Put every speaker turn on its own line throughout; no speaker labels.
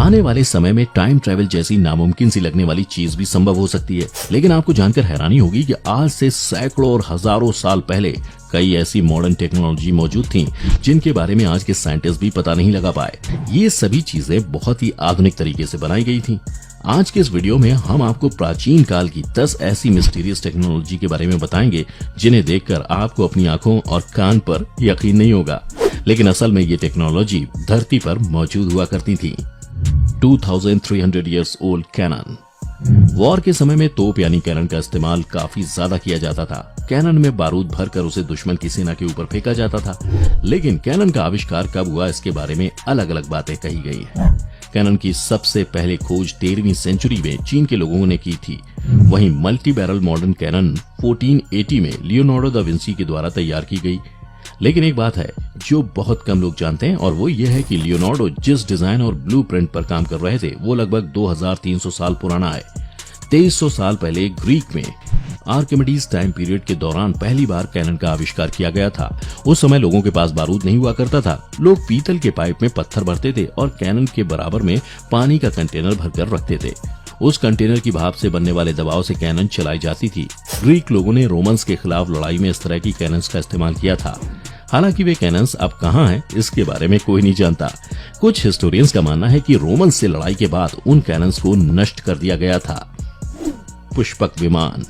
आने वाले समय में टाइम ट्रेवल जैसी नामुमकिन सी लगने वाली चीज भी संभव हो सकती है, लेकिन आपको जानकर हैरानी होगी कि आज से सैकड़ों और हजारों साल पहले कई ऐसी मॉडर्न टेक्नोलॉजी मौजूद थी जिनके बारे में आज के साइंटिस्ट भी पता नहीं लगा पाए। ये सभी चीजें बहुत ही आधुनिक तरीके से बनाई गई थी। आज के इस वीडियो में हम आपको प्राचीन काल की 10 ऐसी मिस्टीरियस टेक्नोलॉजी के बारे में बताएंगे जिन्हें देखकर आपको अपनी आंखों और कान पर यकीन नहीं होगा, लेकिन असल में ये टेक्नोलॉजी धरती पर मौजूद हुआ करती थी। 2300 years old कैनन। वॉर के समय में तोप यानी कैनन का इस्तेमाल काफी ज्यादा किया जाता था। कैनन में बारूद भरकर उसे दुश्मन की सेना के ऊपर फेंका जाता था, लेकिन कैनन का आविष्कार कब हुआ इसके बारे में अलग अलग बातें कही गई हैं। कैनन की सबसे पहले खोज 13वीं सेंचुरी में चीन के लोगों ने की थी। वहीं मल्टी बैरल मॉडर्न कैनन 1480 में लियोनार्डो दा विंसी के द्वारा तैयार की गई। लेकिन एक बात है जो बहुत कम लोग जानते हैं, और वो ये है कि लियोनार्डो जिस डिजाइन और ब्लूप्रिंट पर काम कर रहे थे वो लगभग 2300 साल पुराना है। 2300 साल पहले ग्रीक में आर्किमिडीज टाइम पीरियड के दौरान पहली बार कैनन का आविष्कार किया गया था। उस समय लोगों के पास बारूद नहीं हुआ करता था। लोग पीतल के पाइप में पत्थर भरते थे और कैनन के बराबर में पानी का कंटेनर भरकर रखते थे। उस कंटेनर की भाप से बनने वाले दबाव से कैनन चलाई जाती थी। ग्रीक लोगों ने रोमन्स के खिलाफ लड़ाई में इस तरह की कैनन्स का इस्तेमाल किया था। हालांकि वे कैनन्स अब कहां हैं इसके बारे में कोई नहीं जानता। कुछ हिस्टोरियंस का मानना है कि रोमन्स से लड़ाई के बाद उन कैनन्स को नष्ट कर दिया गया था। पुष्पक विमान।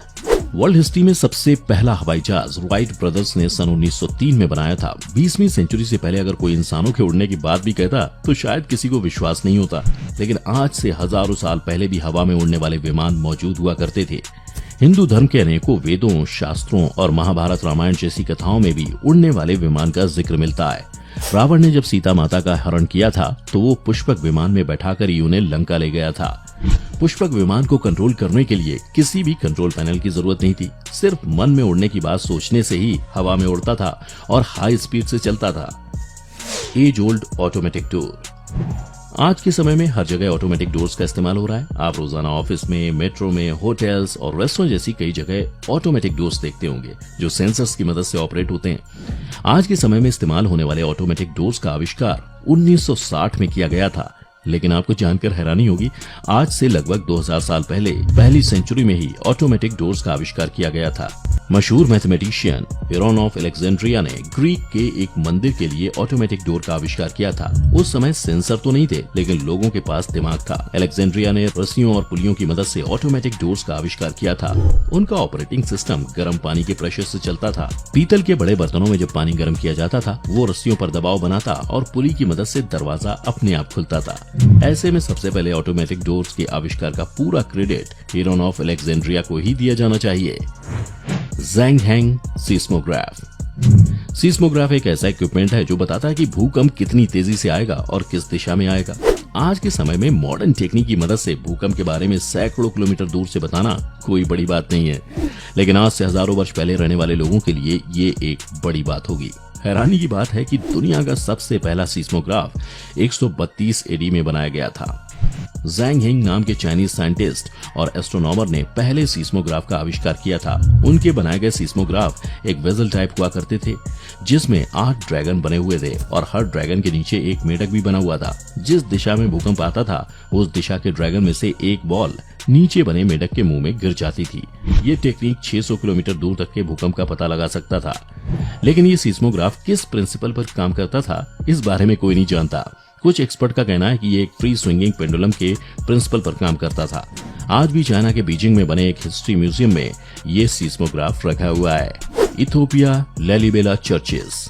वर्ल्ड हिस्ट्री में सबसे पहला हवाई जहाज राइट ब्रदर्स ने सन 1903 में बनाया था। 20वीं सेंचुरी से पहले अगर कोई इंसानों के उड़ने की बात भी कहता तो शायद किसी को विश्वास नहीं होता, लेकिन आज से हजारों साल पहले भी हवा में उड़ने वाले विमान मौजूद हुआ करते थे। हिंदू धर्म के अनेकों वेदों, शास्त्रों और महाभारत रामायण जैसी कथाओं में भी उड़ने वाले विमान का जिक्र मिलता है। रावण ने जब सीता माता का हरण किया था तो वो पुष्पक विमान में बैठाकर ही उन्हें लंका ले गया था। पुष्पक विमान को कंट्रोल करने के लिए किसी भी कंट्रोल पैनल की जरूरत नहीं थी। सिर्फ मन में उड़ने की बात सोचने से ही हवा में उड़ता था और हाई स्पीड से चलता था। As old automatic door. आज के समय में हर जगह ऑटोमेटिक डोर्स का इस्तेमाल हो रहा है। आप रोजाना ऑफिस में, मेट्रो में, होटल्स और रेस्टोरेंट जैसी कई जगह ऑटोमेटिक डोर्स देखते होंगे जो सेंसर्स की मदद से ऑपरेट होते हैं। आज के समय में इस्तेमाल होने वाले ऑटोमेटिक डोर्स का आविष्कार 1960 में किया गया था, लेकिन आपको जानकर हैरानी होगी आज से लगभग 2000 साल पहले पहली सेंचुरी में ही ऑटोमेटिक डोर्स का आविष्कार किया गया था। मशहूर मैथमेटिशियन हेरोन ऑफ अलेक्जेंड्रिया ने ग्रीक के एक मंदिर के लिए ऑटोमेटिक डोर का आविष्कार किया था। उस समय सेंसर तो नहीं थे, लेकिन लोगों के पास दिमाग था। अलेक्जेंड्रिया ने रस्सियों और पुलियों की मदद से ऑटोमेटिक डोर्स का आविष्कार किया था। उनका ऑपरेटिंग सिस्टम गर्म पानी के प्रेशर से चलता था। पीतल के बड़े बर्तनों में जब पानी गर्म किया जाता था वो रस्सियों पर दबाव बनाता और पुली की मदद से दरवाजा अपने आप खुलता था। ऐसे में सबसे पहले ऑटोमेटिक डोर्स के आविष्कार का पूरा क्रेडिट हेरोन ऑफ अलेक्जेंड्रिया को ही दिया जाना चाहिए। Zhang hang seismograph. सीस्मोग्राफ एक ऐसा इक्विपमेंट है जो बताता है कि भूकंप कितनी तेजी से आएगा और किस दिशा में आएगा। आज के समय में मॉडर्न टेक्निक की मदद से भूकंप के बारे में सैकड़ों किलोमीटर दूर से बताना कोई बड़ी बात नहीं है, लेकिन आज से हजारों वर्ष पहले रहने वाले लोगों के लिए ये एक बड़ी बात होगी। हैरानी की बात है कि दुनिया का सबसे पहला सीस्मोग्राफ 132 एडी में बनाया गया था। ज़ैंग हिंग नाम के चाइनीज साइंटिस्ट और एस्ट्रोनॉमर ने पहले सीस्मोग्राफ का आविष्कार किया था। उनके बनाए गए सीस्मोग्राफ एक वेजल टाइप हुआ करते थे जिसमें 8 ड्रैगन बने हुए थे और हर ड्रैगन के नीचे एक मेढक भी बना हुआ था। जिस दिशा में भूकंप आता था उस दिशा के ड्रैगन में से एक बॉल नीचे बने मेढक के मुंह में गिर जाती थी। ये टेक्निक 600 किलोमीटर दूर तक के भूकंप का पता लगा सकता था, लेकिन ये सीस्मोग्राफ किस प्रिंसिपल पर काम करता था इस बारे में कोई नहीं जानता। कुछ एक्सपर्ट का कहना है कि ये एक फ्री स्विंगिंग पेंडुलम के प्रिंसिपल पर काम करता था। आज भी चाइना के बीजिंग में बने एक हिस्ट्री म्यूजियम में ये सीस्मोग्राफ रखा हुआ है। Ethiopia Lalibela churches.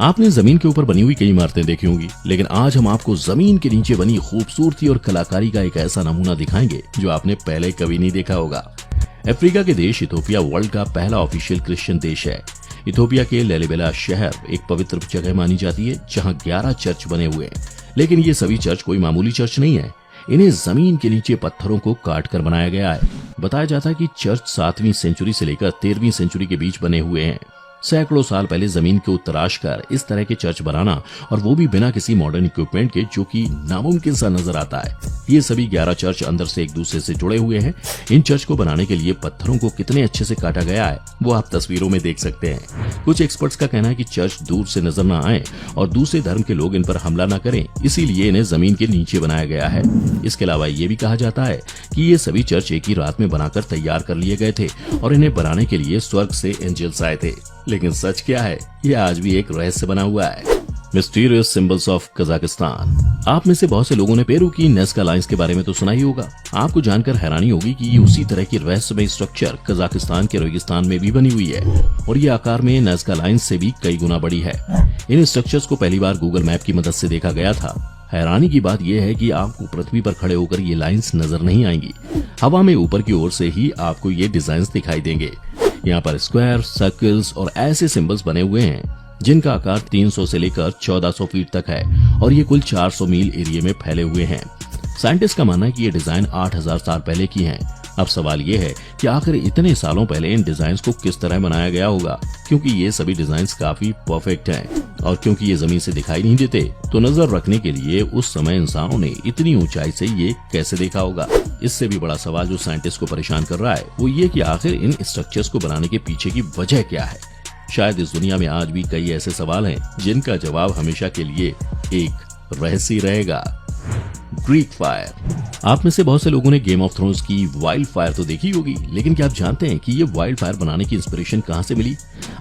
आपने जमीन के ऊपर बनी हुई कई इमारतें देखी होंगी, लेकिन आज हम आपको जमीन के नीचे बनी खूबसूरती और कलाकारी का एक ऐसा नमूना दिखाएंगे जो आपने पहले कभी नहीं देखा होगा। अफ्रीका के देश इथोपिया वर्ल्ड का पहला ऑफिशियल क्रिश्चियन देश है। इथोपिया के लालिबेला शहर एक पवित्र जगह मानी जाती है जहां 11 चर्च बने हुए हैं, लेकिन ये सभी चर्च कोई मामूली चर्च नहीं है। इन्हें जमीन के नीचे पत्थरों को काट कर बनाया गया है। बताया जाता है कि चर्च 7वीं सेंचुरी से लेकर 13वीं सेंचुरी के बीच बने हुए हैं। सैकड़ों साल पहले जमीन को तराश कर इस तरह के चर्च बनाना, और वो भी बिना किसी मॉडर्न इक्विपमेंट के, जो कि नामुमकिन सा नजर आता है। ये सभी 11 चर्च अंदर से एक दूसरे से जुड़े हुए हैं। इन चर्च को बनाने के लिए पत्थरों को कितने अच्छे से काटा गया है वो आप तस्वीरों में देख सकते हैं। कुछ एक्सपर्ट्स का कहना है कि चर्च दूर से नजर न आए और दूसरे धर्म के लोग इन पर हमला न करें, इसीलिए इन्हें जमीन के नीचे बनाया गया है। इसके अलावा ये भी कहा जाता है कि ये सभी चर्च एक ही रात में बनाकर तैयार कर लिए गए थे और इन्हें बनाने के लिए स्वर्ग से एंजल्स आए थे। लेकिन सच क्या है, ये आज भी एक रहस्य बना हुआ है। Mysterious symbols of Kazakhstan. आप में से बहुत से लोगों ने पेरू की नाज़का लाइन्स के बारे में तो सुना ही होगा। आपको जानकर हैरानी होगी कि ये उसी तरह की रहस्यमय स्ट्रक्चर कजाकिस्तान के रेगिस्तान में भी बनी हुई है और ये आकार में नाज़का लाइन्स से भी कई गुना बड़ी है। इन स्ट्रक्चर्स को पहली बार गूगल मैप की मदद से देखा गया था। हैरानी की बात यह है कि आपको पृथ्वी पर खड़े होकर ये लाइन्स नजर नहीं आएंगी। हवा में ऊपर की ओर से ही आपको ये डिजाइन दिखाई देंगे। यहाँ पर स्क्वायर, सर्कल्स और ऐसे सिंबल्स बने हुए हैं जिनका आकार 300 से लेकर 1400 फीट तक है और ये कुल 400 मील एरिया में फैले हुए हैं। साइंटिस्ट का मानना है कि ये डिजाइन 8000 साल पहले की हैं। अब सवाल ये है कि आखिर इतने सालों पहले इन डिजाइन को किस तरह बनाया गया होगा, क्योंकि ये सभी डिजाइन काफी परफेक्ट हैं और क्योंकि ये जमीन से दिखाई नहीं देते तो नजर रखने के लिए उस समय इंसानों ने इतनी ऊंचाई से ये कैसे देखा होगा। इससे भी बड़ा सवाल जो साइंटिस्ट को परेशान कर रहा है वो ये कि आखिर इन स्ट्रक्चर्स को बनाने के पीछे की वजह क्या है। शायद इस दुनिया में आज भी कई ऐसे सवाल हैं जिनका जवाब हमेशा के लिए एक रहस्य रहेगा। Greek fire. आप में से बहुत से लोगों ने गेम ऑफ थ्रोन्स की वाइल्ड फायर तो देखी होगी, लेकिन क्या आप जानते हैं कि ये वाइल्ड फायर बनाने की इंस्पिरेशन कहां से मिली?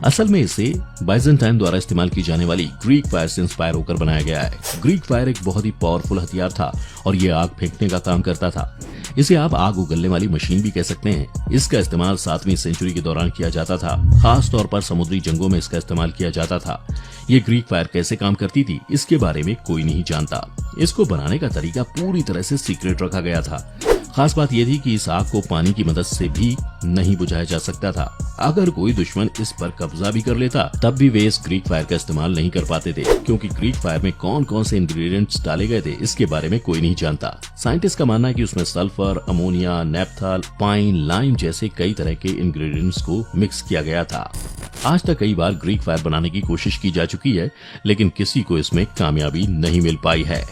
असल में इसे बाइजेंटाइन द्वारा इस्तेमाल की जाने वाली ग्रीक फायर से इंस्पायर होकर बनाया गया है। ग्रीक फायर एक बहुत ही पावरफुल हथियार था और ये आग फेंकने का काम करता था। इसे आप आग उगलने वाली मशीन भी कह सकते हैं। इसका इस्तेमाल 7वीं सेंचुरी के दौरान किया जाता था। खास तौर पर समुद्री जंगों में इसका इस्तेमाल किया जाता था। ये ग्रीक फायर कैसे काम करती थी इसके बारे में कोई नहीं जानता। इसको बनाने का तरीका पूरी तरह से सीक्रेट रखा गया था। खास बात यह थी कि इस आग को पानी की मदद से भी नहीं बुझाया जा सकता था। अगर कोई दुश्मन इस पर कब्जा भी कर लेता तब भी वे इस ग्रीक फायर का इस्तेमाल नहीं कर पाते थे, क्योंकि ग्रीक फायर में कौन कौन से इंग्रेडिएंट्स डाले गए थे इसके बारे में कोई नहीं जानता। साइंटिस्ट का मानना है कि उसमें सल्फर, अमोनिया, नेप्थल, पाइन, लाइम जैसे कई तरह के इंग्रेडिएंट्स को मिक्स किया गया था। आज तक कई बार ग्रीक फायर बनाने की कोशिश की जा चुकी है, लेकिन किसी को इसमें कामयाबी नहीं मिल पाई है।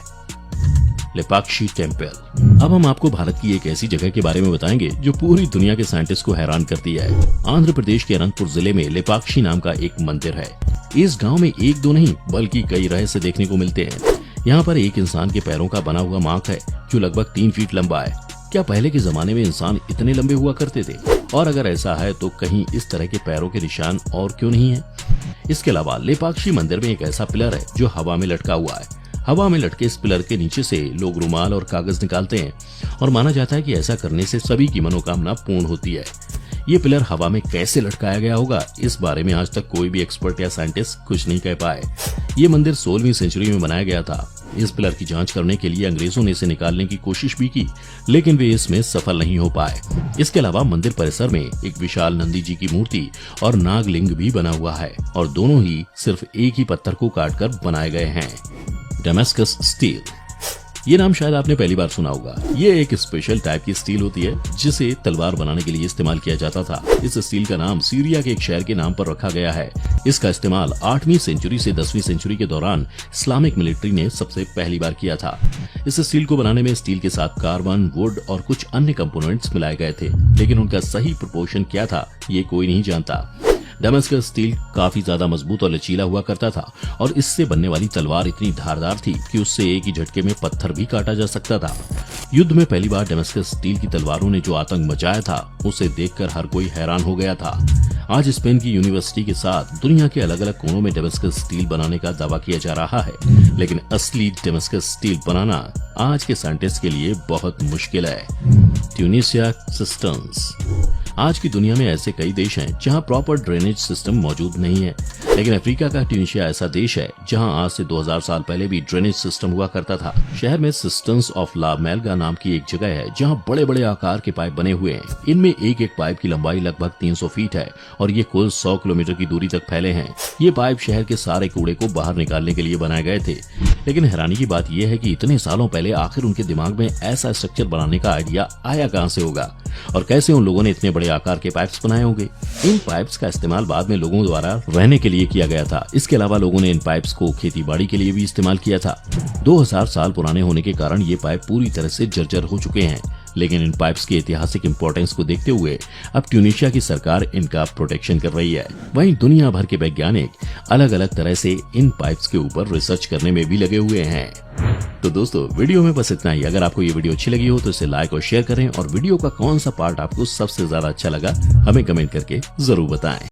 लेपाक्षी टेम्पल। अब हम आपको भारत की एक ऐसी जगह के बारे में बताएंगे जो पूरी दुनिया के साइंटिस्ट को हैरान करती है। आंध्र प्रदेश के अनंतपुर जिले में लेपाक्षी नाम का एक मंदिर है। इस गांव में एक दो नहीं बल्कि कई रहस्य देखने को मिलते हैं। यहाँ पर एक इंसान के पैरों का बना हुआ मार्क है जो लगभग 3 फीट लंबा है। क्या पहले के जमाने में इंसान इतने लंबे हुआ करते थे? और अगर ऐसा है तो कहीं इस तरह के पैरों के निशान और क्यों नहीं है? इसके अलावा लेपाक्षी मंदिर में एक ऐसा पिलर है जो हवा में लटका हुआ है। हवा में लटके इस पिलर के नीचे से लोग रुमाल और कागज निकालते हैं और माना जाता है कि ऐसा करने से सभी की मनोकामना पूर्ण होती है। ये पिलर हवा में कैसे लटकाया गया होगा इस बारे में आज तक कोई भी एक्सपर्ट या साइंटिस्ट कुछ नहीं कह पाए। ये मंदिर 16वीं सेंचुरी में बनाया गया था। इस पिलर की जांच करने के लिए अंग्रेजों ने इसे निकालने की कोशिश भी की, लेकिन वे इसमें सफल नहीं हो पाए। इसके अलावा मंदिर परिसर में एक विशाल नंदी जी की मूर्ति और नागलिंग भी बना हुआ है और दोनों ही सिर्फ एक ही पत्थर को काटकर बनाए गए हैं। डेमास्कस स्टील। ये नाम शायद आपने पहली बार सुना होगा। ये एक स्पेशल टाइप की स्टील होती है जिसे तलवार बनाने के लिए इस्तेमाल किया जाता था। इस स्टील का नाम सीरिया के एक शहर के नाम पर रखा गया है। इसका इस्तेमाल 8वीं सेंचुरी से 10वीं सेंचुरी के दौरान इस्लामिक मिलिट्री ने सबसे पहली बार किया था। इस स्टील को बनाने में स्टील के साथ कार्बन, वुड और कुछ अन्य कंपोनेंट्स मिलाए गए थे, लेकिन उनका सही प्रोपोर्शन क्या था ये कोई नहीं जानता। डेमास्कस स्टील काफी ज्यादा मजबूत और लचीला हुआ करता था और इससे बनने वाली तलवार इतनी धारदार थी कि उससे एक ही झटके में पत्थर भी काटा जा सकता था। युद्ध में पहली बार डेमास्कस स्टील की तलवारों ने जो आतंक मचाया था उसे देखकर हर कोई हैरान हो गया था। आज स्पेन की यूनिवर्सिटी के साथ दुनिया के अलग अलग कोनों में डेमास्कस स्टील बनाने का दावा किया जा रहा है, लेकिन असली डेमास्कस स्टील बनाना आज के साइंटिस्ट के लिए बहुत मुश्किल है। Tunisia systems. आज की दुनिया में ऐसे कई देश हैं जहां प्रॉपर ड्रेनेज सिस्टम मौजूद नहीं है, लेकिन अफ्रीका का ट्यूनीशिया ऐसा देश है जहां आज से 2000 साल पहले भी ड्रेनेज सिस्टम हुआ करता था। शहर में सिस्टम्स ऑफ ला मेलगा नाम की एक जगह है जहां बड़े बड़े आकार के पाइप बने हुए हैं। इनमें एक एक पाइप की लंबाई लगभग 300 फीट है और ये कुल 100 किलोमीटर की दूरी तक फैले हैं। ये पाइप शहर के सारे कूड़े को बाहर निकालने के लिए बनाए गए थे, लेकिन हैरानी की बात यह है कि इतने सालों पहले आखिर उनके दिमाग में ऐसा स्ट्रक्चर बनाने का आइडिया आया कहां से होगा और कैसे उन लोगों ने इतने बड़े आकार के पाइप्स बनाए होंगे। इन पाइप्स का इस्तेमाल बाद में लोगों द्वारा रहने के लिए किया गया था। इसके अलावा लोगों ने इन पाइप्स को खेती बाड़ी के लिए भी इस्तेमाल किया था। 2000 साल पुराने होने के कारण ये पाइप पूरी तरह से जर्जर हो चुके हैं, लेकिन इन पाइप्स की ऐतिहासिक इंपॉर्टेंस को देखते हुए अब ट्यूनीशिया की सरकार इनका प्रोटेक्शन कर रही है। वहीं दुनिया भर के वैज्ञानिक अलग अलग तरह से इन पाइप्स के ऊपर रिसर्च करने में भी लगे हुए हैं। तो दोस्तों, वीडियो में बस इतना ही। अगर आपको ये वीडियो अच्छी लगी हो तो इसे लाइक और शेयर करें, और वीडियो का कौन सा पार्ट आपको सबसे ज्यादा अच्छा लगा हमें कमेंट करके जरूर बताएं।